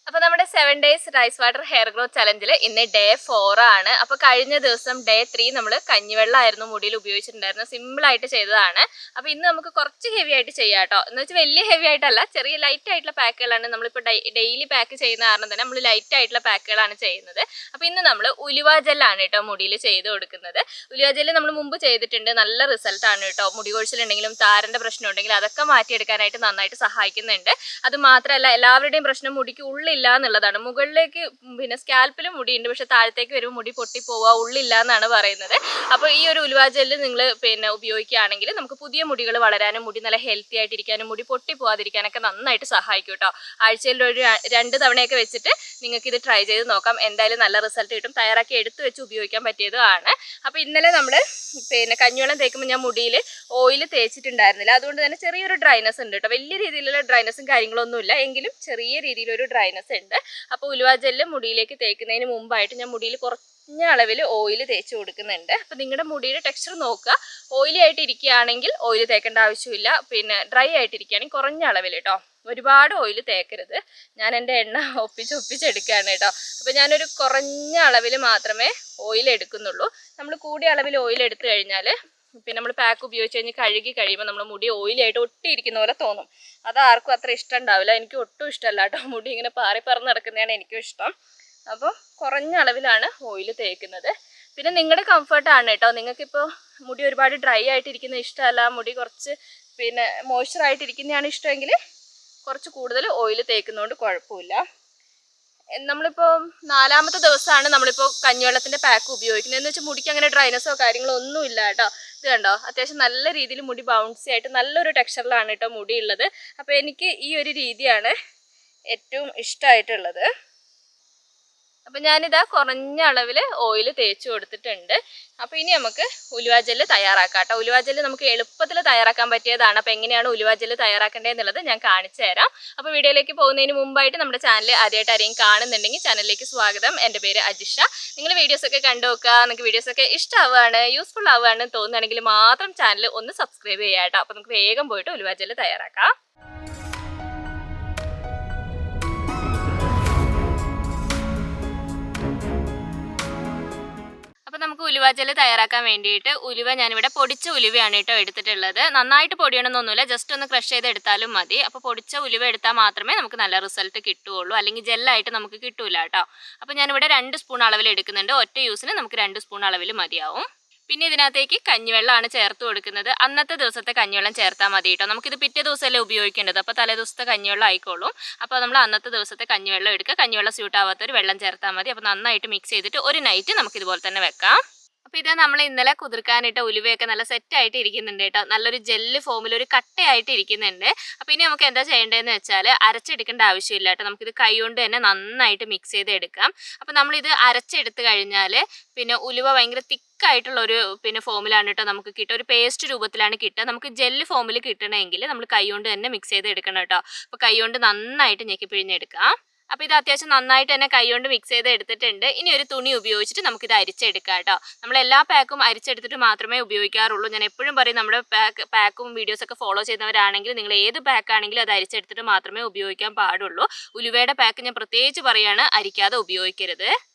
അപ്പോൾ നമ്മുടെ 7 days rice water hair growth ചലഞ്ചിൽ ഇന്ന് ഡേ 4 ആണ്. അപ്പോൾ കഴിഞ്ഞ ദിവസം ഡേ 3 നമ്മൾ കഞ്ഞിവെള്ളമായിരുന്നു മുടിയിൽ ഉപയോഗിച്ചിട്ടുണ്ടായിരുന്നത്. സിമ്പിളായിട്ട് ചെയ്തതാണ്. അപ്പോൾ ഇന്ന് നമുക്ക് കുറച്ച് ഹെവി ആയിട്ട് ചെയ്യാം കേട്ടോ. എന്ന് വെച്ചാൽ വലിയ ഹെവി ആയിട്ടല്ല, ചെറിയ ലൈറ്റ് ആയിട്ടുള്ള പാക്കുകളാണ്. നമ്മളിപ്പോൾ ഡെയിലി പാക്ക് ചെയ്യുന്ന കാരണം തന്നെ നമ്മൾ ലൈറ്റ് ആയിട്ടുള്ള പാക്കുകളാണ് ചെയ്യുന്നത്. അപ്പോൾ ഇന്ന് നമ്മൾ ഉലുവ ജെല്ലാണ് കേട്ടോ മുടിയിൽ ചെയ്ത് കൊടുക്കുന്നത്. ഉലുവ ജെല്ല് നമ്മൾ മുമ്പ് ചെയ്തിട്ടുണ്ട്, നല്ല റിസൾട്ടാണ് കേട്ടോ. മുടി കൊഴിച്ചിലുണ്ടെങ്കിലും താരൻ്റെ പ്രശ്നം ഉണ്ടെങ്കിലും അതൊക്കെ മാറ്റിയെടുക്കാനായിട്ട് നന്നായിട്ട് സഹായിക്കുന്നുണ്ട്. അത് മാത്രമല്ല, എല്ലാവരുടെയും പ്രശ്നം മുടിക്ക് ഉള്ളിൽ ഇല്ല എന്നുള്ളതാണ്. മുകളിലേക്ക് പിന്നെ സ്കാൽപ്പിലും മുടിയുണ്ട്, പക്ഷെ താഴത്തേക്ക് വരുമ്പോൾ മുടി പൊട്ടിപ്പോവുക, ഉള്ളില്ല എന്നാണ് പറയുന്നത്. അപ്പോൾ ഈ ഒരു ഉലുവ ജെല്ല് നിങ്ങൾ പിന്നെ ഉപയോഗിക്കുകയാണെങ്കിൽ നമുക്ക് പുതിയ മുടികൾ വളരാനും മുടി നല്ല ഹെൽത്തി ആയിട്ടിരിക്കാനും മുടി പൊട്ടിപ്പോവാതിരിക്കാനൊക്കെ നന്നായിട്ട് സഹായിക്കും കേട്ടോ. ആഴ്ചയിൽ ഒരു 2 തവണയൊക്കെ വെച്ചിട്ട് നിങ്ങൾക്ക് ഇത് ട്രൈ ചെയ്ത് നോക്കാം. എന്തായാലും നല്ല റിസൾട്ട് കിട്ടും. തയ്യാറാക്കി എടുത്തു വെച്ച് ഉപയോഗിക്കാൻ പറ്റിയതുമാണ്. അപ്പോൾ ഇന്നലെ നമ്മൾ പിന്നെ കഞ്ഞിവെള്ളം തേക്കുമ്പോൾ ഞാൻ മുടിയിൽ ഓയിൽ തേച്ചിട്ടുണ്ടായിരുന്നില്ല. അതുകൊണ്ട് തന്നെ ചെറിയൊരു ഡ്രൈനസ് ഉണ്ട് കേട്ടോ. വലിയ രീതിയിലുള്ള ഡ്രൈനസും കാര്യങ്ങളൊന്നുമില്ല, എങ്കിലും ചെറിയ രീതിയിലൊരു ഡ്രൈനസ് ഉണ്ട്. അപ്പോൾ ഉലുവ ജെല്ല് മുടിയിലേക്ക് തേക്കുന്നതിന് മുമ്പായിട്ട് ഞാൻ മുടിയിൽ കുറഞ്ഞ അളവിൽ ഓയിൽ തേച്ച് കൊടുക്കുന്നുണ്ട്. അപ്പോൾ നിങ്ങളുടെ മുടിയുടെ ടെക്സ്ചർ നോക്കുക. ഓയിലി ആയിട്ട് ഇരിക്കുകയാണെങ്കിൽ ഓയിൽ തേക്കേണ്ട ആവശ്യമില്ല. പിന്നെ ഡ്രൈ ആയിട്ടിരിക്കുകയാണെങ്കിൽ കുറഞ്ഞ അളവിൽ കേട്ടോ, ഒരുപാട് ഓയിൽ തേക്കരുത്. ഞാൻ എൻ്റെ എണ്ണ ഒപ്പിച്ചെടുക്കുകയാണ് കേട്ടോ. അപ്പോൾ ഞാനൊരു കുറഞ്ഞ അളവിൽ മാത്രമേ ഓയിൽ എടുക്കുന്നുള്ളൂ. നമ്മൾ കൂടിയ അളവിൽ ഓയിൽ എടുത്തു കഴിഞ്ഞാൽ പിന്നെ നമ്മൾ പാക്ക് ഉപയോഗിച്ച് കഴിഞ്ഞ് കഴുകി കഴിയുമ്പോൾ നമ്മൾ മുടി ഓയിലായിട്ട് ഒട്ടിയിരിക്കുന്ന പോലെ തോന്നും. അത് ആർക്കും അത്ര ഇഷ്ടം ഉണ്ടാവില്ല. എനിക്ക് ഒട്ടും ഇഷ്ടമല്ല കേട്ടോ. മുടി ഇങ്ങനെ പാറി പറന്ന് നടക്കുന്നതാണ് എനിക്കും ഇഷ്ടം. അപ്പോൾ കുറഞ്ഞ അളവിലാണ് ഓയിൽ തേക്കുന്നത്. പിന്നെ നിങ്ങളുടെ കംഫർട്ടാണ് കേട്ടോ. നിങ്ങൾക്കിപ്പോൾ മുടി ഒരുപാട് ഡ്രൈ ആയിട്ടിരിക്കുന്നത് ഇഷ്ടമല്ല, മുടി കുറച്ച് പിന്നെ മോയ്സ്ചറായിട്ടിരിക്കുന്നതാണ് ഇഷ്ടമെങ്കിൽ കുറച്ച് കൂടുതൽ ഓയിൽ തേക്കുന്നതുകൊണ്ട് കുഴപ്പമില്ല. നമ്മളിപ്പോൾ 4ാമത്തെ ദിവസമാണ് നമ്മളിപ്പോൾ കഞ്ഞിവെള്ളത്തിൻ്റെ പാക്ക് ഉപയോഗിക്കുന്നത്. എന്ന് വെച്ചാൽ മുടിക്ക് അങ്ങനെ ഡ്രൈനസോ കാര്യങ്ങളോ ഒന്നും ഇല്ല കേട്ടോ. ഇത് കണ്ടോ, അത്യാവശ്യം നല്ല രീതിയിൽ മുടി ബൗൺസി ആയിട്ട് നല്ലൊരു ടെക്സ്ചറിലാണ് കേട്ടോ മുടി ഉള്ളത്. അപ്പോൾ എനിക്ക് ഈ ഒരു രീതിയാണ് ഏറ്റവും ഇഷ്ടമായിട്ടുള്ളത്. അപ്പോൾ ഞാനിതാ കുറഞ്ഞ അളവിൽ ഓയിൽ തേച്ച് കൊടുത്തിട്ടുണ്ട്. അപ്പോൾ ഇനി നമുക്ക് ഉലുവ ജെല്ല് തയ്യാറാക്കാം കേട്ടോ. ഉലുവ ജെല്ല് നമുക്ക് എളുപ്പത്തിൽ തയ്യാറാക്കാൻ പറ്റിയതാണ്. അപ്പോൾ എങ്ങനെയാണ് ഉലുവ ജെല്ല് തയ്യാറാക്കേണ്ടതെന്നുള്ളത് ഞാൻ കാണിച്ചു തരാം. അപ്പോൾ വീഡിയോയിലേക്ക് പോകുന്നതിന് മുമ്പായിട്ട് നമ്മുടെ ചാനൽ ആദ്യമായിട്ട് ആരെയും കാണുന്നുണ്ടെങ്കിൽ ചാനലിലേക്ക് സ്വാഗതം. എൻ്റെ പേര് അജിഷ. നിങ്ങൾ വീഡിയോസൊക്കെ കണ്ടു നോക്കുക. നിങ്ങൾക്ക് വീഡിയോസൊക്കെ ഇഷ്ടമാവുകയാണ്, യൂസ്ഫുൾ ആവുകയാണെന്ന് തോന്നുകയാണെങ്കിൽ മാത്രം ചാനൽ ഒന്ന് സബ്സ്ക്രൈബ് ചെയ്യാം കേട്ടോ. അപ്പോൾ നമുക്ക് വേഗം പോയിട്ട് ഉലുവ ജെല്ല് തയ്യാറാക്കാം. അപ്പോൾ നമുക്ക് ഉലുവ ജെല്ല് തയ്യാറാക്കാൻ വേണ്ടിയിട്ട് ഉലുവ ഞാനിവിടെ പൊടിച്ച ഉലുവയാണ് കേട്ടോ എടുത്തിട്ടുള്ളത്. നന്നായിട്ട് പൊടിയണമെന്നൊന്നുമില്ല, ജസ്റ്റ് ഒന്ന് ക്രഷ് ചെയ്ത് എടുത്താലും മതി. അപ്പോൾ പൊടിച്ച ഉലുവ എടുത്താൽ മാത്രമേ നമുക്ക് നല്ല റിസൾട്ട് കിട്ടുകയുള്ളൂ, അല്ലെങ്കിൽ ജെല്ലായിട്ട് നമുക്ക് കിട്ടൂല കേട്ടോ. അപ്പോൾ ഞാനിവിടെ 2 സ്പൂൺ അളവിൽ എടുക്കുന്നുണ്ട്. ഒറ്റ യൂസിന് നമുക്ക് 2 സ്പൂൺ അളവിൽ മതിയാവും. പിന്നെ ഇതിനകത്തേക്ക് കഞ്ഞിവെള്ളമാണ് ചേർത്ത് കൊടുക്കുന്നത്. അന്നത്തെ ദിവസത്തെ കഞ്ഞിവെള്ളം ചേർത്താൽ മതി കേട്ടോ. നമുക്കിത് പിറ്റേ ദിവസമല്ലേ ഉപയോഗിക്കേണ്ടത്, അപ്പോൾ തലേ ദിവസത്തെ കഞ്ഞിവെള്ളം ആയിക്കോളും. അപ്പോൾ നമ്മൾ അന്നത്തെ ദിവസത്തെ കഞ്ഞിവെള്ളം എടുക്കുക. കഞ്ഞിവെള്ളം സ്യൂട്ട് ആവാത്തൊരു വെള്ളം ചേർത്താൽ മതി. അപ്പോൾ നന്നായിട്ട് മിക്സ് ചെയ്തിട്ട് ഒരു നൈറ്റ് നമുക്കിതുപോലെ തന്നെ വെക്കാം. അപ്പോൾ ഇതാ നമ്മൾ ഇന്നലെ കുതിർക്കാനിട്ട ഉലുവയൊക്കെ നല്ല സെറ്റായിട്ട് ഇരിക്കുന്നുണ്ട് കേട്ടോ. നല്ലൊരു ജെല്ല് ഫോമിൽ ഒരു കട്ടയായിട്ട് ഇരിക്കുന്നുണ്ട്. അപ്പോൾ ഇനി നമുക്ക് എന്താ ചെയ്യേണ്ടതെന്ന് വെച്ചാൽ അരച്ചെടുക്കേണ്ട ആവശ്യമില്ല കേട്ടോ. നമുക്കിത് കൈ കൊണ്ട് തന്നെ നന്നായിട്ട് മിക്സ് ചെയ്ത് എടുക്കാം. അപ്പോൾ നമ്മളിത് അരച്ചെടുത്ത് കഴിഞ്ഞാൽ പിന്നെ ഉലുവ ഭയങ്കര തിക്കായിട്ടുള്ളൊരു പിന്നെ ഫോമിലാണ് കേട്ടോ നമുക്ക് കിട്ടുക. ഒരു പേസ്റ്റ് രൂപത്തിലാണ് കിട്ടുക. നമുക്ക് ജെല്ല് ഫോമിൽ കിട്ടണമെങ്കിൽ നമ്മൾ കൈ കൊണ്ട് തന്നെ മിക്സ് ചെയ്ത് എടുക്കണം കേട്ടോ. അപ്പോൾ കൈ കൊണ്ട് നന്നായിട്ട് ഞെക്കി പിഴിഞ്ഞെടുക്കാം. അപ്പോൾ ഇത് അത്യാവശ്യം നന്നായിട്ട് തന്നെ കൈ കൊണ്ട് മിക്സ് ചെയ്ത് എടുത്തിട്ടുണ്ട്. ഇനി ഒരു തുണി ഉപയോഗിച്ചിട്ട് നമുക്കിത് അരിച്ചെടുക്കാം കേട്ടോ. നമ്മൾ എല്ലാ പാക്കും അരിച്ചെടുത്തിട്ട് മാത്രമേ ഉപയോഗിക്കാറുള്ളൂ. ഞാൻ എപ്പോഴും പറയും, നമ്മുടെ പാക്കും വീഡിയോസൊക്കെ ഫോളോ ചെയ്യുന്നവരാണെങ്കിൽ നിങ്ങൾ ഏത് പാക്കാണെങ്കിലും അത് അരിച്ചെടുത്തിട്ട് മാത്രമേ ഉപയോഗിക്കാൻ പാടുള്ളൂ. ഉലുവയുടെ പാക്ക് ഞാൻ പ്രത്യേകിച്ച് പറയുകയാണ്, അരിക്കാതെ ഉപയോഗിക്കരുത്.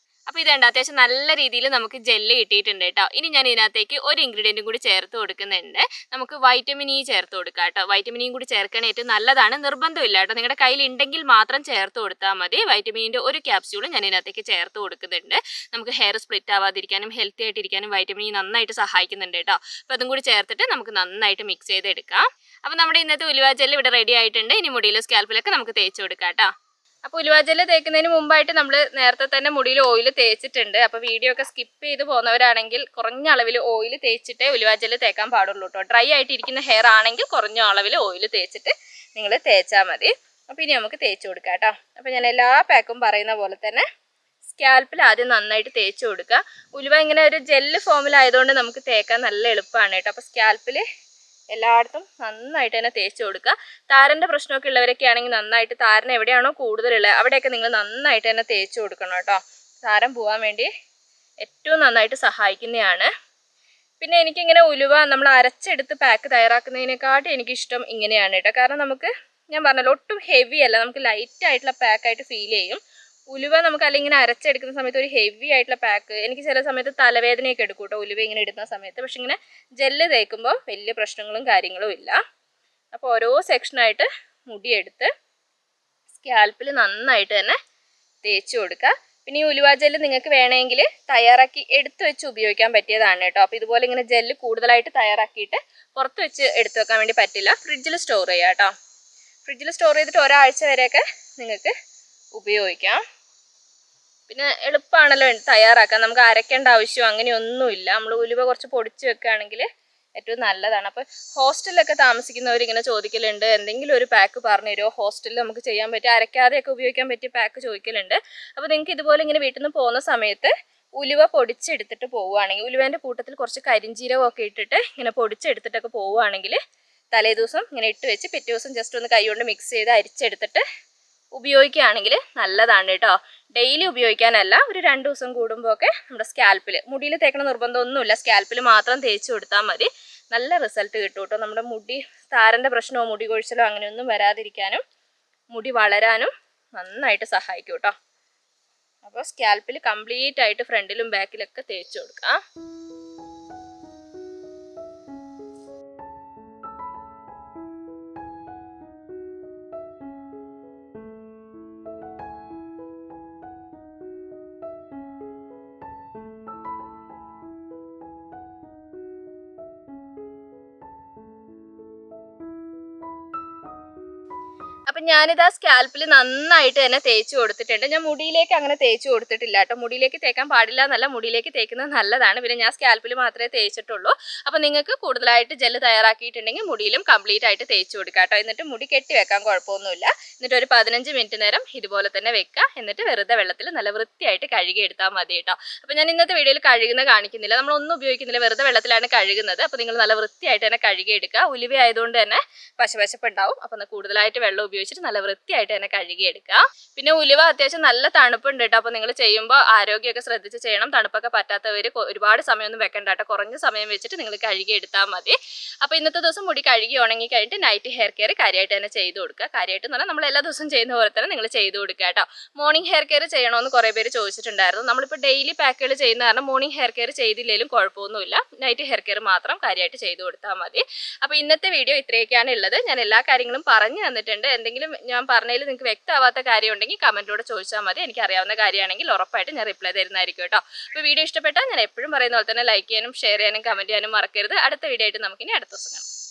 അപ്പോൾ ഇതുണ്ട്, അത്യാവശ്യം നല്ല രീതിയിൽ നമുക്ക് ജെല്ല് കിട്ടിയിട്ടുണ്ട് കേട്ടോ. ഇനി ഞാൻ ഇതിനകത്തേക്ക് ഒരു ഇൻഗ്രീഡിയൻറ്റും കൂടി ചേർത്ത് കൊടുക്കുന്നുണ്ട്. നമുക്ക് വൈറ്റമിൻ ഇ ചേർത്ത് കൊടുക്കാം കേട്ടോ. വൈറ്റമിൻ ഇയും കൂടി ചേർക്കാൻ ഏറ്റവും നല്ലതാണ്, നിർബന്ധമില്ല കേട്ടോ. നിങ്ങളുടെ കയ്യിൽ ഉണ്ടെങ്കിൽ മാത്രം ചേർത്ത് കൊടുത്താൽ മതി. വൈറ്റമിനിൻ്റെ ഒരു ക്യാപ്സ്യൂൾ ഞാൻ ഇതിനകത്തേക്ക് ചേർത്ത് കൊടുക്കുന്നുണ്ട്. നമുക്ക് ഹെയർ സ്പ്ലിറ്റ് ആവാതിരിക്കാനും ഹെൽത്തി ആയിട്ടിരിക്കാനും വൈറ്റമിൻ ഇ നന്നായിട്ട് സഹായിക്കുന്നുണ്ട് കേട്ടോ. അപ്പോൾ അതും കൂടി ചേർത്തിട്ട് നമുക്ക് നന്നായിട്ട് മിക്സ് ചെയ്തെടുക്കാം. അപ്പോൾ നമ്മുടെ ഇന്നത്തെ ഉലുവ ജെല്ല് ഇവിടെ റെഡി ആയിട്ടുണ്ട്. ഇനി മുടിയിലും സ്കാൽപ്പിലൊക്കെ നമുക്ക് തേച്ച് കൊടുക്കാം കേട്ടോ. അപ്പോൾ ഉലുവ ജെല്ല് തേക്കുന്നതിന് മുമ്പായിട്ട് നമ്മൾ നേരത്തെ തന്നെ മുടിയിൽ ഓയിൽ തേച്ചിട്ടുണ്ട്. അപ്പോൾ വീഡിയോ ഒക്കെ സ്കിപ്പ് ചെയ്ത് പോകുന്നവരാണെങ്കിൽ കുറഞ്ഞ അളവിൽ ഓയിൽ തേച്ചിട്ടേ ഉലുവ ജെല്ല് തേക്കാൻ പാടുള്ളൂ കേട്ടോ. ഡ്രൈ ആയിട്ടിരിക്കുന്ന ഹെയർ ആണെങ്കിൽ കുറഞ്ഞ അളവിൽ ഓയിൽ തേച്ചിട്ട് നിങ്ങൾ തേച്ചാൽ മതി. അപ്പോൾ ഇനി നമുക്ക് തേച്ച് കൊടുക്കാം കേട്ടോ. അപ്പോൾ ഞാൻ എല്ലാ പാക്കും പറയുന്ന പോലെ തന്നെ സ്കാൽപ്പിൽ ആദ്യം നന്നായിട്ട് തേച്ച് കൊടുക്കുക. ഉലുവ ഇങ്ങനെ ഒരു ജെല്ല് ഫോമിലായതുകൊണ്ട് നമുക്ക് തേക്കാൻ നല്ല എളുപ്പമാണ് കേട്ടോ. അപ്പോൾ സ്കാൽപ്പിൽ എല്ലായിടത്തും നന്നായിട്ട് തന്നെ തേച്ച് കൊടുക്കുക. താരൻ്റെ പ്രശ്നമൊക്കെ ഉള്ളവരൊക്കെ ആണെങ്കിൽ നന്നായിട്ട് താരൻ എവിടെയാണോ കൂടുതലുള്ളത് അവിടെയൊക്കെ നിങ്ങൾ നന്നായിട്ട് തന്നെ തേച്ച് കൊടുക്കണം കേട്ടോ. താരൻ പോകാൻ വേണ്ടി ഏറ്റവും നന്നായിട്ട് സഹായിക്കുന്നതാണ്. പിന്നെ എനിക്കിങ്ങനെ ഉലുവ നമ്മൾ അരച്ചെടുത്ത് പാക്ക് തയ്യാറാക്കുന്നതിനെക്കാട്ടും എനിക്കിഷ്ടം ഇങ്ങനെയാണ് കേട്ടോ. കാരണം നമുക്ക് ഞാൻ പറഞ്ഞല്ലോ ഒട്ടും ഹെവി അല്ല, നമുക്ക് ലൈറ്റ് ആയിട്ടുള്ള പാക്കായിട്ട് ഫീൽ ചെയ്യും. ഉലുവ നമുക്ക് അല്ലെങ്കിൽ ഇങ്ങനെ അരച്ചെടുക്കുന്ന സമയത്ത് ഒരു ഹെവി ആയിട്ടുള്ള പാക്ക്, എനിക്ക് ചില സമയത്ത് തലവേദനയൊക്കെ എടുക്കും കേട്ടോ ഉലുവ ഇങ്ങനെ ഇടുന്ന സമയത്ത്. പക്ഷെ ഇങ്ങനെ ജെല്ല് തേക്കുമ്പോൾ വലിയ പ്രശ്നങ്ങളും കാര്യങ്ങളും ഇല്ല. അപ്പോൾ ഓരോ സെക്ഷനായിട്ട് മുടിയെടുത്ത് സ്കാൽപ്പിൽ നന്നായിട്ട് തന്നെ തേച്ച് കൊടുക്കുക. പിന്നെ ഈ ഉലുവ ജെല്ല് നിങ്ങൾക്ക് വേണമെങ്കിൽ തയ്യാറാക്കി എടുത്തു വെച്ച് ഉപയോഗിക്കാൻ പറ്റിയതാണ് കേട്ടോ. അപ്പോൾ ഇതുപോലെ ഇങ്ങനെ ജെല്ല് കൂടുതലായിട്ട് തയ്യാറാക്കിയിട്ട് പുറത്ത് വെച്ച് എടുത്തു വെക്കാൻ വേണ്ടി പറ്റില്ല, ഫ്രിഡ്ജിൽ സ്റ്റോർ ചെയ്യുക കേട്ടോ. ഫ്രിഡ്ജിൽ സ്റ്റോർ ചെയ്തിട്ട് ഒരാഴ്ച വരെയൊക്കെ നിങ്ങൾക്ക് ഉപയോഗിക്കാം. പിന്നെ എളുപ്പമാണല്ലോ തയ്യാറാക്കാൻ, നമുക്ക് അരയ്ക്കേണ്ട ആവശ്യം അങ്ങനെയൊന്നുമില്ല. നമ്മൾ ഉലുവ കുറച്ച് പൊടിച്ച് വെക്കുകയാണെങ്കിൽ ഏറ്റവും നല്ലതാണ്. അപ്പോൾ ഹോസ്റ്റലിലൊക്കെ താമസിക്കുന്നവർ ഇങ്ങനെ ചോദിക്കലുണ്ട്, എന്തെങ്കിലും ഒരു പാക്ക് പറഞ്ഞു തരുമോ, ഹോസ്റ്റലിൽ നമുക്ക് ചെയ്യാൻ പറ്റിയ അരയ്ക്കാതെയൊക്കെ ഉപയോഗിക്കാൻ പറ്റിയ പാക്ക് ചോദിക്കലുണ്ട്. അപ്പോൾ നിങ്ങൾക്ക് ഇതുപോലെ ഇങ്ങനെ വീട്ടിൽ നിന്ന് പോകുന്ന സമയത്ത് ഉലുവ പൊടിച്ചെടുത്തിട്ട് പോവുകയാണെങ്കിൽ, ഉലുവേൻ്റെ കൂട്ടത്തിൽ കുറച്ച് കരിഞ്ചീരകമൊക്കെ ഇട്ടിട്ട് ഇങ്ങനെ പൊടിച്ചെടുത്തിട്ടൊക്കെ പോവുകയാണെങ്കിൽ തലേ ദിവസം ഇങ്ങനെ ഇട്ട് വെച്ച് പിറ്റേ ദിവസം ജസ്റ്റ് ഒന്ന് കൈ കൊണ്ട് മിക്സ് ചെയ്ത് അരിച്ചെടുത്തിട്ട് ഉപയോഗിക്കുകയാണെങ്കിൽ നല്ലതാണ് കേട്ടോ. ഡെയിലി ഉപയോഗിക്കാനല്ല, ഒരു 2 ദിവസം കൂടുമ്പോൾ ഒക്കെ നമ്മുടെ സ്കാൽപ്പിൽ, മുടിയിൽ തേക്കണ നിർബന്ധമൊന്നുമില്ല, സ്കാൽപ്പിൽ മാത്രം തേച്ച് കൊടുത്താൽ മതി. നല്ല റിസൾട്ട് കിട്ടും കേട്ടോ. നമ്മുടെ മുടി താരൻ്റെ പ്രശ്നമോ മുടി കൊഴിച്ചിലോ അങ്ങനെയൊന്നും വരാതിരിക്കാനും മുടി വളരാനും നന്നായിട്ട് സഹായിക്കും കേട്ടോ. അപ്പോൾ സ്കാൽപ്പിൽ കംപ്ലീറ്റ് ആയിട്ട് ഫ്രണ്ടിലും ബാക്കിലൊക്കെ തേച്ച് കൊടുക്കാം. അപ്പം ഞാനിതാ സ്കാൽപ്പിൽ നന്നായിട്ട് തന്നെ തേച്ച് കൊടുത്തിട്ടുണ്ട്. ഞാൻ മുടിയിലേക്ക് അങ്ങനെ തേച്ച് കൊടുത്തിട്ടില്ല കേട്ടോ. മുടിയിലേക്ക് തേക്കാൻ പാടില്ല എന്നല്ല, മുടിയിലേക്ക് തേക്കുന്നത് നല്ലതാണ്. പിന്നെ ഞാൻ സ്കാൽപ്പിൽ മാത്രമേ തേച്ചിട്ടുള്ളൂ. അപ്പം നിങ്ങൾക്ക് കൂടുതലായിട്ട് ജെല്ല് തയ്യാറാക്കിയിട്ടുണ്ടെങ്കിൽ മുടിയിലും കംപ്ലീറ്റ് ആയിട്ട് തേച്ച് കൊടുക്കുക കേട്ടോ. എന്നിട്ട് മുടി കെട്ടി വെക്കാൻ കുഴപ്പമൊന്നുമില്ല. എന്നിട്ട് ഒരു 15 മിനിറ്റ് നേരം ഇതുപോലെ തന്നെ വെക്കുക. എന്നിട്ട് വെറുതെ വെള്ളത്തിൽ നല്ല വൃത്തിയായിട്ട് കഴുകി എടുത്താൽ മതി കേട്ടോ. അപ്പം ഞാൻ ഇന്നത്തെ വീഡിയോയിൽ കഴുകുന്ന കാണിക്കുന്നില്ല, നമ്മളൊന്നും ഉപയോഗിക്കുന്നില്ല, വെറുതെ വെള്ളത്തിലാണ് കഴുകുന്നത്. അപ്പോൾ നിങ്ങൾ നല്ല വൃത്തിയായിട്ട് തന്നെ കഴുകി എടുക്കുക. ഉലുവ ആയതുകൊണ്ട് തന്നെ പശപശപ്പുണ്ടാവും. അപ്പം കൂടുതലായിട്ട് വെള്ളം ഉപയോഗിച്ചിട്ട് നല്ല വൃത്തിയായിട്ട് തന്നെ കഴുകിയെടുക്കുക. പിന്നെ ഉലുവ അത്യാവശ്യം നല്ല തണുപ്പുണ്ട് കേട്ടോ. അപ്പോൾ നിങ്ങൾ ചെയ്യുമ്പോൾ ആരോഗ്യമൊക്കെ ശ്രദ്ധിച്ച് ചെയ്യണം. തണുപ്പൊക്കെ പറ്റാത്തവർ ഒരുപാട് സമയമൊന്നും വെക്കണ്ട കേട്ടോ. കുറഞ്ഞ സമയം വെച്ചിട്ട് നിങ്ങൾ കഴുകിയെടുത്താൽ മതി. അപ്പോൾ ഇന്നത്തെ ദിവസം മുടി കഴുകി ഉണങ്ങി കഴിഞ്ഞിട്ട് നൈറ്റ് ഹെയർ കെയർ കാര്യമായിട്ട് തന്നെ ചെയ്ത് കൊടുക്കുക. കാര്യമായിട്ട് എന്ന് പറഞ്ഞാൽ നമ്മൾ എല്ലാ ദിവസവും ചെയ്യുന്ന പോലെ തന്നെ നിങ്ങൾ ചെയ്ത് കൊടുക്കുക കേട്ടോ. മോർണിംഗ് ഹെയർ കെയർ ചെയ്യണമെന്ന് കുറേ പേര് ചോദിച്ചിട്ടുണ്ടായിരുന്നു. നമ്മളിപ്പോൾ ഡെയിലി പാക്കുകൾ ചെയ്യുന്ന കാരണം മോർണിംഗ് ഹെയർ കെയർ ചെയ്തില്ലെങ്കിലും കുഴപ്പമൊന്നുമില്ല. നൈറ്റ് ഹെയർ കെയർ മാത്രം കാര്യമായിട്ട് ചെയ്ത് കൊടുത്താൽ മതി. അപ്പോൾ ഇന്നത്തെ വീഡിയോ ഇത്രയൊക്കെയാണ് ഉള്ളത്. ഞാൻ എല്ലാ കാര്യങ്ങളും പറഞ്ഞു തന്നിട്ടുണ്ട്. എന്തെങ്കിലും ഞാൻ പറഞ്ഞതിൽ നിങ്ങൾക്ക് വ്യക്തമാവാത്ത കാര്യം ഉണ്ടെങ്കിൽ കമൻറ്റിലൂടെ ചോദിച്ചാൽ മതി. എനിക്ക് അറിയാവുന്ന കാര്യമാണെങ്കിൽ ഉറപ്പായിട്ട് ഞാൻ റിപ്ലൈ തരുന്നതായിരിക്കും കേട്ടോ. അപ്പോൾ വീഡിയോ ഇഷ്ടപ്പെട്ടാൽ ഞാൻ എപ്പോഴും പറയുന്ന പോലെ തന്നെ ലൈക്ക് ചെയ്യാനും ഷെയർ ചെയ്യാനും കമൻറ്റ് ചെയ്യാനും മറക്കരുത്. അടുത്ത വീഡിയോ ആയിട്ട് നമുക്കിനി അടുത്ത ദിവസം കാണാം.